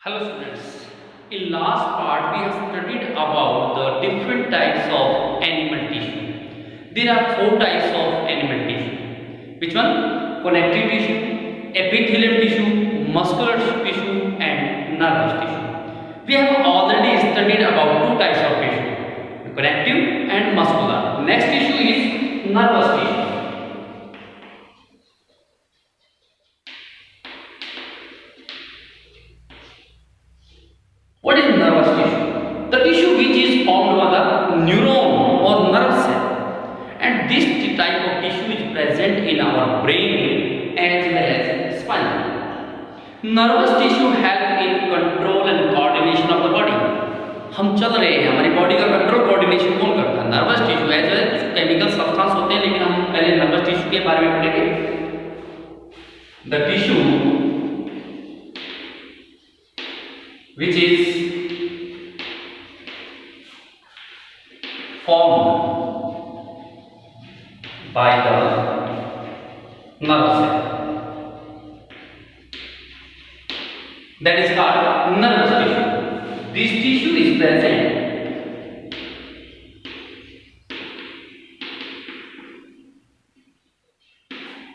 Hello students, in last part we have studied about the different types of animal tissue. There are four types of animal tissue. Which one? Connective tissue, epithelial tissue, muscular tissue and nervous tissue. We have already studied about two types of tissue, connective and muscular. Next tissue is nervous tissue. What is nervous tissue? The tissue which is formed by the neuron or nerve cell, and this type of tissue is present in our brain as well as spine. Nervous tissue help in control and coordination of the body. हम चल रहे हैं, हमारी body का control coordination कौन करता है? Nervous tissue. As well chemical substance होते हैं, लेकिन हम पहले नर्वस टिश्यू के बारे में पढ़ेंगे। The tissue which is formed by the nerve cell, that is called nervous tissue. This tissue is present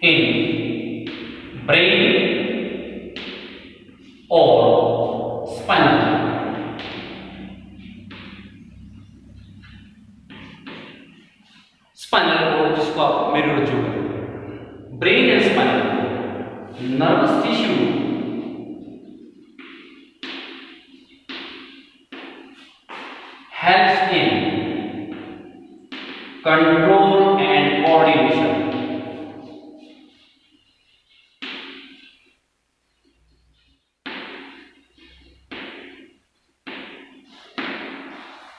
in brain or spinal. Spinal cord जिसको आप मेरुरज्जु brain and spinal nervous tissue helps in control and coordination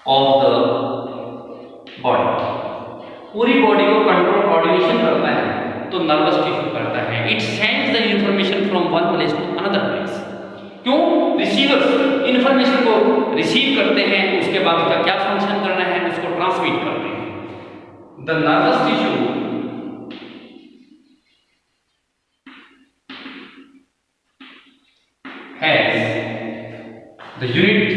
of the body. पूरी body को control coordination करता है तो nervous tissue करता है। It sends the information from one place to another place. क्यों? रिसीवर्स इंफॉर्मेशन को रिसीव करते हैं, उसके बाद उसका क्या फंक्शन करना है उसको ट्रांसमिट करते हैं। The nervous tissue has the unit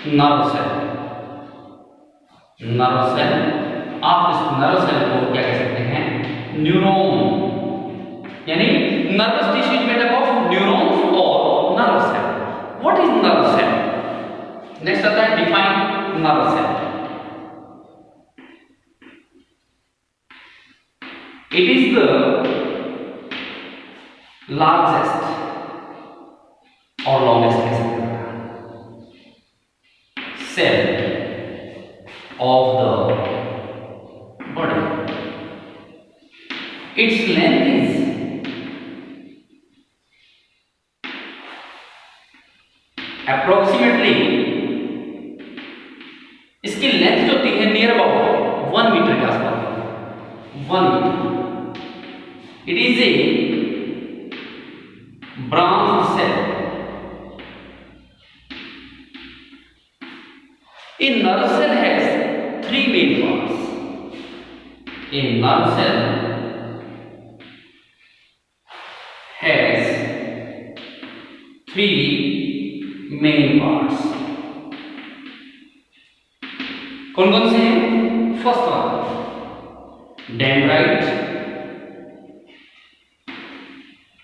nerve cell. Nerve cell, आप इस नर्व सेल को क्या कह सकते हैं? न्यूरॉन। यानी nervous tissue is made up of neurons और nerve cell. What is nerve cell? Next आता है define nerve cell. It is the largest और लॉन्गेस्ट कह सकते हैं cell of the body. Its length is approximately, इसकी length जो होती है नियर अबाउट 1 मीटर के आसपास। 1 metre. It is a branch cell. A nerve cell has 3 main parts. A nerve cell has 3 main parts. कौन-कौन से हैं? First one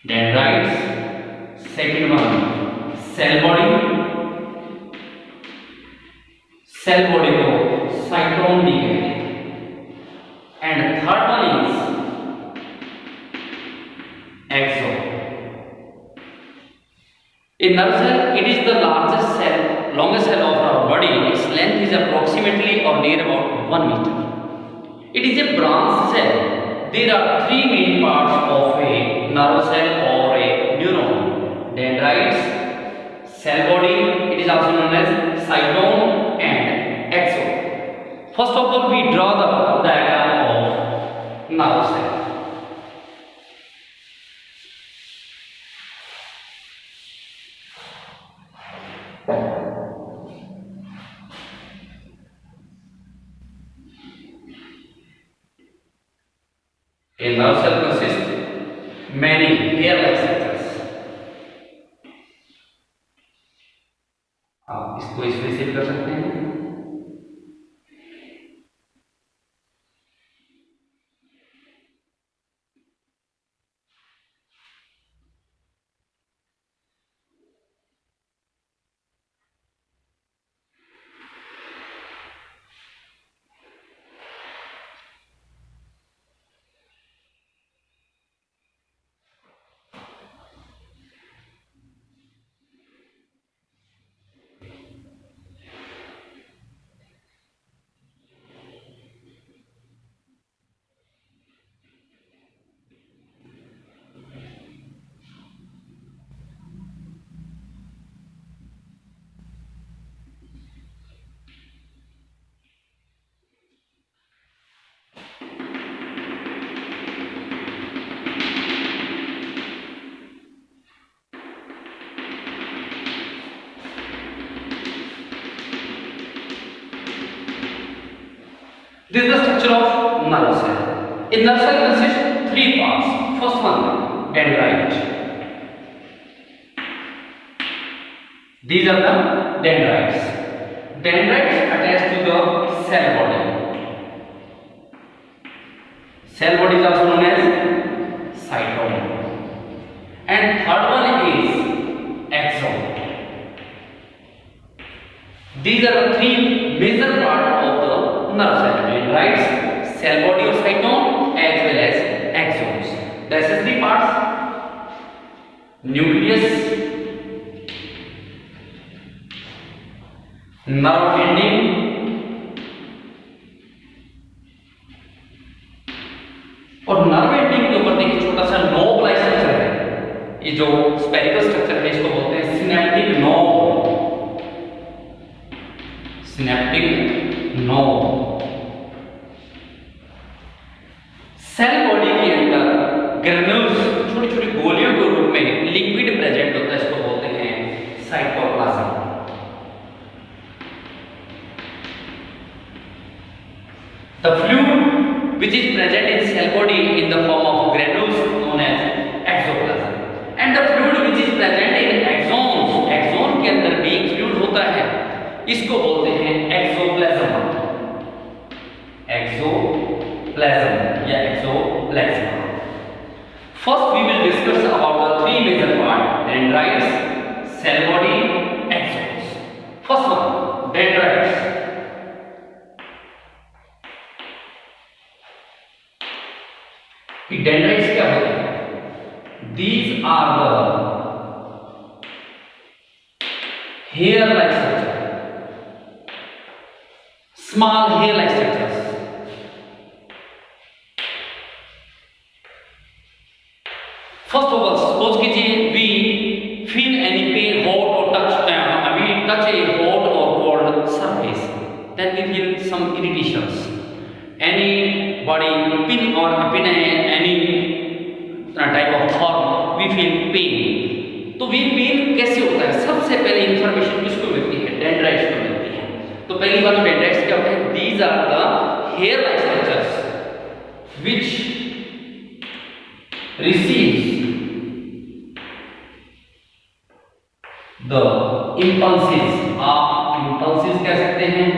dendrites, second one cell body. Cell body को cyton भी कहते हैं। And third one is axon. In nerve cell, it is the largest cell, longest cell of our body. Its length is approximately or near about 1 meter. It is a branch cell. There are 3 main parts of a nerve cell or a neuron: dendrites, cell body, it is also known as cytosol, and axon. First of all, we draw the diagram of nerve cell. A nerve cell consists many hair-like structures. आप इसको इसमें से कर सकते हैं. This is the structure of nerve cell. A nerve cell consists of three parts. First one, dendrite. These are the dendrites. Dendrites attached to the cell body. Cell body is also known as cytome. And third one is axon. These are the three major parts of the nerve cell. Dendrites, cell body of cytome, as well as axons. The accessory parts: nucleus, nerve ending, और nerve ending के ऊपर देखिए छोटा सा knob like structure है. ये जो spherical structure है इसको बोलते हैं synaptic knob. Synaptic knob. Cell body के अंदर ग्रेन्यूल्स छोटी छोटी गोलियों के रूप में लिक्विड प्रेजेंट होता है. इसको बोलते हैं cytoplasm. The fluid which is present in cell body in the form of granules known as exoplasm, and the fluid which is present in axons, axon के अंदर भी एक फ्लूइड होता है, इसको बोलते हैं एक्सोप्लाज्म. एक्सोप्लाज्म या axoplasm. First we will discuss about the three major parts: dendrites, cell body, axons. First one, dendrites. Dendrites क्या होते हैं? These are the hair-like structures, small hair-like structures. First of all, suppose कीजिए we feel any pain, hot or touch, we touch a hot or cold surface, then we feel some irritations. Any body pin or pin any type of thorn, we feel pain. तो we pain कैसे होता है? सबसे पहले information किसको मिलती है? Dendrites को मिलती है. तो पहली बात तो डेंड्राइट्स क्या होते हैं? These are the hair-like structures which receives the impulses. आप impulses कह सकते हैं,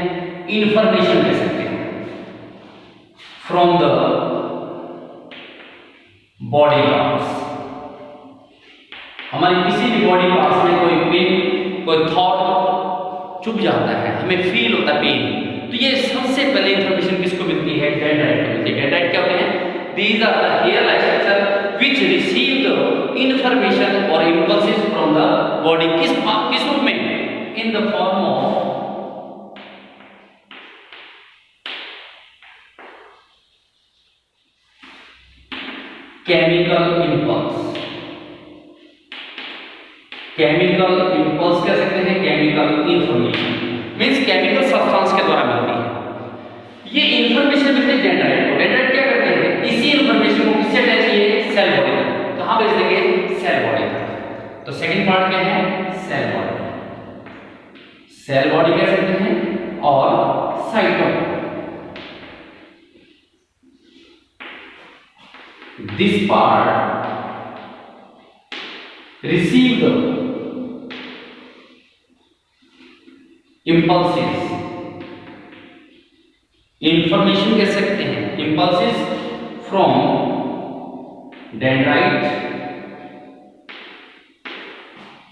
information कह सकते हैं, from the body parts. हमारे किसी भी बॉडी पार्ट्स में कोई पेन, कोई थॉट चुभ जाता है, हमें फील होता है पेन, तो ये सबसे पहले इंफॉर्मेशन किसको मिलती है? डेंड्राइट को मिलती है. डेंड्राइट क्या होते हैं? These are the hair-like structure which receive the information or impulses from the body. किस रूप में? In the form of chemical impulse. Chemical impulse कह सकते हैं, chemical information means chemical substance के द्वारा मिलती है. ये इंफॉर्मेशन मिलती है डेंड्राइट को. डेंड्राइट क्या करते हैं? इसी इंफॉर्मेशन को किससे अटैच किए? सेल बॉडी तक. कहां भेज देंगे? सेल बॉडी तक. तो सेकंड पार्ट क्या है? Cell body. सेल बॉडी कह सकते हैं और साइटोम. This part received impulses, information कह सकते हैं, impulses from dendrite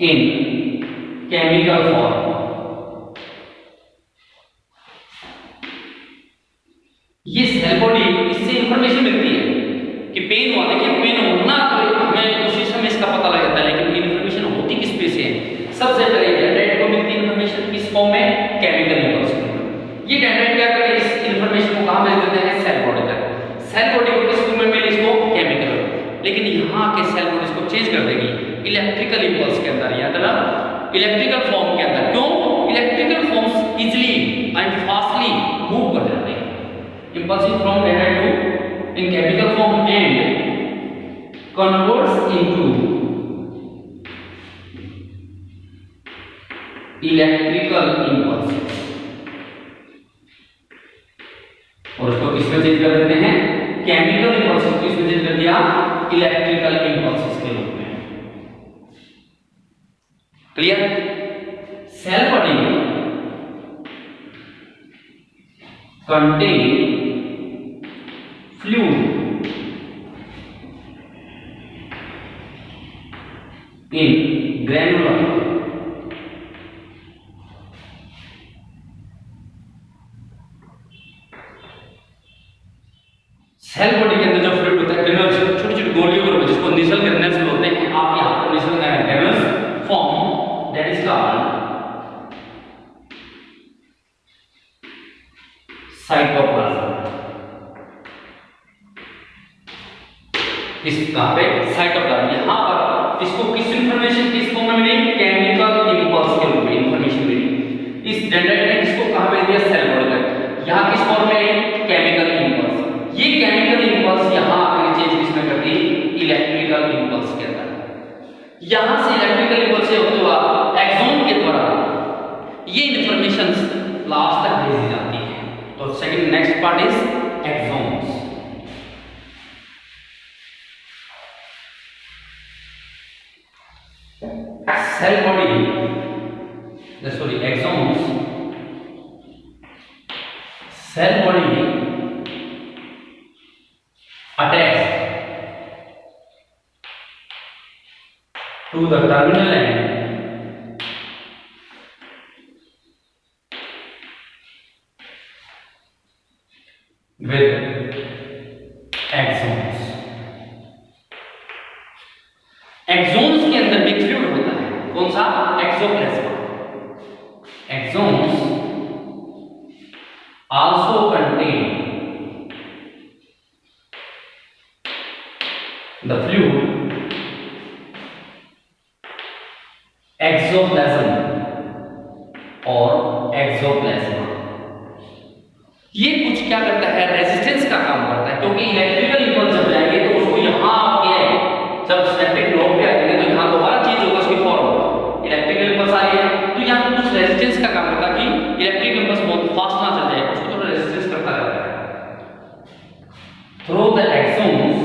in chemical form. ये सेल बॉडी, इससे इंफॉर्मेशन मिलती है कि पेन हुआ, देखिए पेन होना तो हमें उसी समय इसका पता लग जाता है, लेकिन इन्फॉर्मेशन होती किस पे से है? सबसे पहले डेंड्राइट को मिलती है इन्फॉर्मेशन किस फॉर्म में? केमिकल इंपल्स में। ये डेंड्राइट क्या करे, इस इन्फॉर्मेशन को कहां भेज देते हैं? सेल बॉडी तक। सेल बॉडी को किस फॉर्म में मिले? इसको केमिकल, लेकिन यहाँ के सेल बॉडी इसको चेंज कर देगी इलेक्ट्रिकल इंपल्स के अंदर, या मतलब इलेक्ट्रिकल फॉर्म के अंदर। क्यों? Electrical forms easily and fastly move कर जाते हैं। impulses from dendrite to in chemical form and converts into electrical impulses, और इसको किसमें चेंज कर देते हैं? केमिकल इंपल्सेस को इसमें चेंज कर दिया इलेक्ट्रिकल इंपल्सेस के रूप में। Clear? Cell body contain fluid in granular cell body के अंदर जो फ्लूइड होता है ग्रेनुलर, छोटी छोटी गोलियों के रूप में, जिसको निसल ग्रेनुल्स बोलते हैं। आप यहां पर Nissl granules form, that is called cytoplasm. इस कहां पे? साइटोप्लाज्म। यहां पर इसको किस इंफॉर्मेशन किस फॉर्म में मिली? केमिकल इंपल्स के रूप में इंफॉर्मेशन मिली। इस डेंड्राइट ने इसको कहां भेज दिया? सेल बॉडी तक। यहां किस फॉर्म में? Chemical impulse. ये केमिकल इंपल्स यहां आकर चेंज किसमें कर दी? इलेक्ट्रिकल इंपल्स के अंदर। यहां से इलेक्ट्रिकल इंपल्स से होते हुआ एक्सॉन के द्वारा ये इंफॉर्मेशन लास्ट तक भेजी जाती है। तो second next part is axons. Cell body, sorry axons, cell body attached to the terminal end with axons. Axons के अंदर भी फ्लूइड होता है, कौन सा? Axoplasm. Axons also contain the fluid exoplasm और exoplasma। ये कुछ क्या करता है? रेजिस्टेंस का काम करता है, क्योंकि इलेक्ट्रिकल इंपल्स जब जाएंगे तो उसको यहां आके जब सिनेप्टिक नोड पे आएंगे तो यहां दोबारा चेंज होगा उसकी फॉर्म। इलेक्ट्रिकल इंपल्स आ रही है तो यहां कुछ रेजिस्टेंस का काम करता है कि इलेक्ट्रिक इंपल्स बहुत फास्ट ना चल जाए, उसको थोड़ा रेजिस्टेंस करता रहता है। Through the exons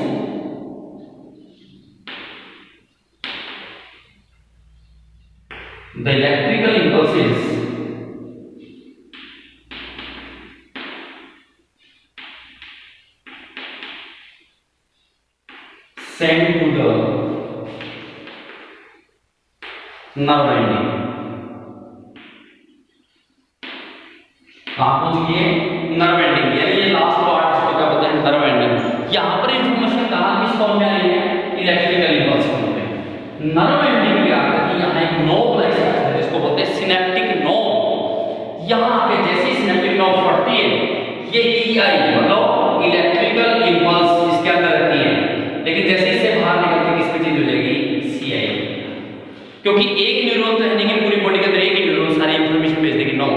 the electrical impulses sent to the nerve ending। कहां पहुंच गए? नर्व एंडिंग, यानी ये लास्ट पार्ट इसको क्या बोलते हैं? Nerve ending. यहां पर इंफॉर्मेशन कहां किस फॉर्म में आई है? इलेक्ट्रिकल इंपल्स फॉर्म में। नर्व एंडिंग में आकर के यहां एक नोब ऐसा है जिसको बोलते हैं सिनेप्टिक नोब। यहां पे जैसे ही सिनेप्टिक नोब फटती है, ये ईआई मतलब इलेक्ट्रिकल इंपल्स इसके अंदर रहती है, लेकिन जैसे ही इसे बाहर निकल के किस पे चेंज हो जाएगी? सीआई। क्योंकि एक न्यूरॉन तो है नहीं कि पूरी बॉडी के अंदर एक ही न्यूरॉन सारी इंफॉर्मेशन भेज देगी, no.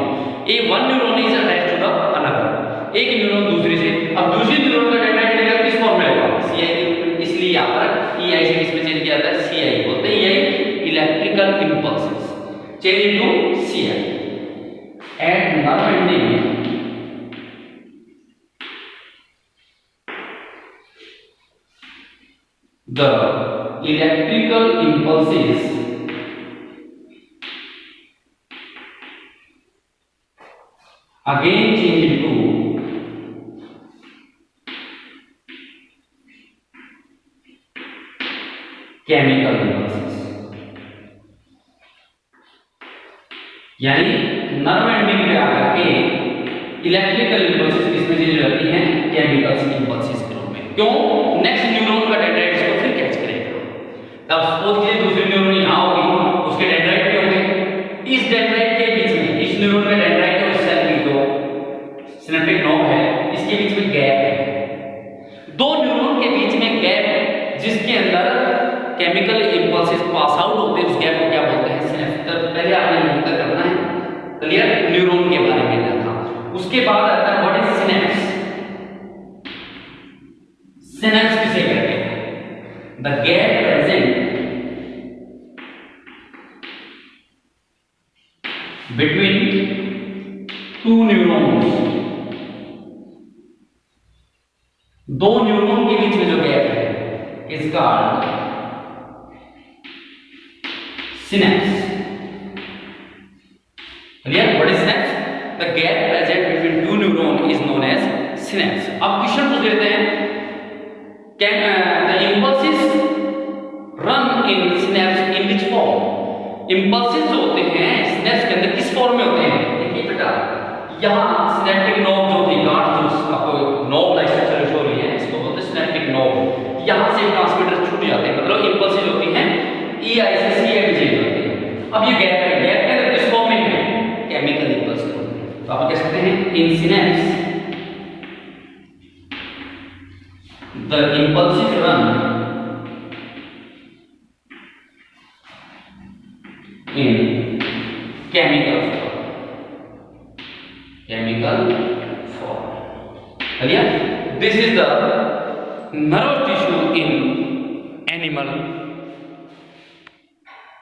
A one neuron is attached to the another. एक न्यूरॉन दूसरे से, अब दूसरी न्यूरॉन का डेटा लेकर किस फॉर्म में होगा? सीआई। इसलिए यहां पर ईआई से किस में चेंज किया जाता है? सीआई बोलते हैं। EI electrical impulses change into CI at nerve ending. The electrical impulses again change into chemical impulses, यानी नर्व एंडिंग पे आकर के इलेक्ट्रिकल इंपल्सेस किसमें चेंज हो जाती हैं, केमिकल्स इंपल्सेस के रूप में। क्यों? नेक्स्ट न्यूरॉन का डेंड्राइट्स को फिर कैच करेगा। तब सपोज कीजिए दूसरी न्यूरॉन यहां होगी, उसके डेंड्राइट क्या होंगे, इस डेंड्राइट के बीच में, इस न्यूरॉन का डेंड्राइट और सेल की जो सिनेप्टिक नोड है इसके बीच में गैप है, दो न्यूरॉन के बीच में गैप जिसके अंदर केमिकल इंपल्सेस पास आउट होते हैं, उस गैप को क्या बोलते हैं, सिनेप्स। पहले आपने यहां तक करना है क्लियर, न्यूरॉन के बारे में था। उसके बाद आता है व्हाट इज सिनेप्स। सिनेप्स किसे कहते हैं, the gap present between two neurons, दो न्यूरॉन के बीच में जो गैप है इसका synapse. Clear, what is synapse, the gap present between two neuron is known as synapse. अब क्वेश्चन पूछ लेते हैं, the impulses run in synapse in which form. Impulses जो होते हैं सिनेप्स के अंदर किस फॉर्म में होते हैं, देखिए बेटा यहां सिनेप्टिक नोब जो थी, गांठ जो आपको नोब लाइक स्ट्रक्चर शो रही है, इसको बोलते हैं सिनेप्टिक नोब। यहां से ट्रांसमीटर छूट जाते हैं, मतलब इंपल्सेस होती हैं ई आई से सी एंड जे होती है। अब ये गैप है, गैप के अंदर किस फॉर्म में है, केमिकल इंपल्स होते हैं। तो आप कह सकते हैं in synapse the impulses run in chemical form. Clear? This is the nerve tissue in animal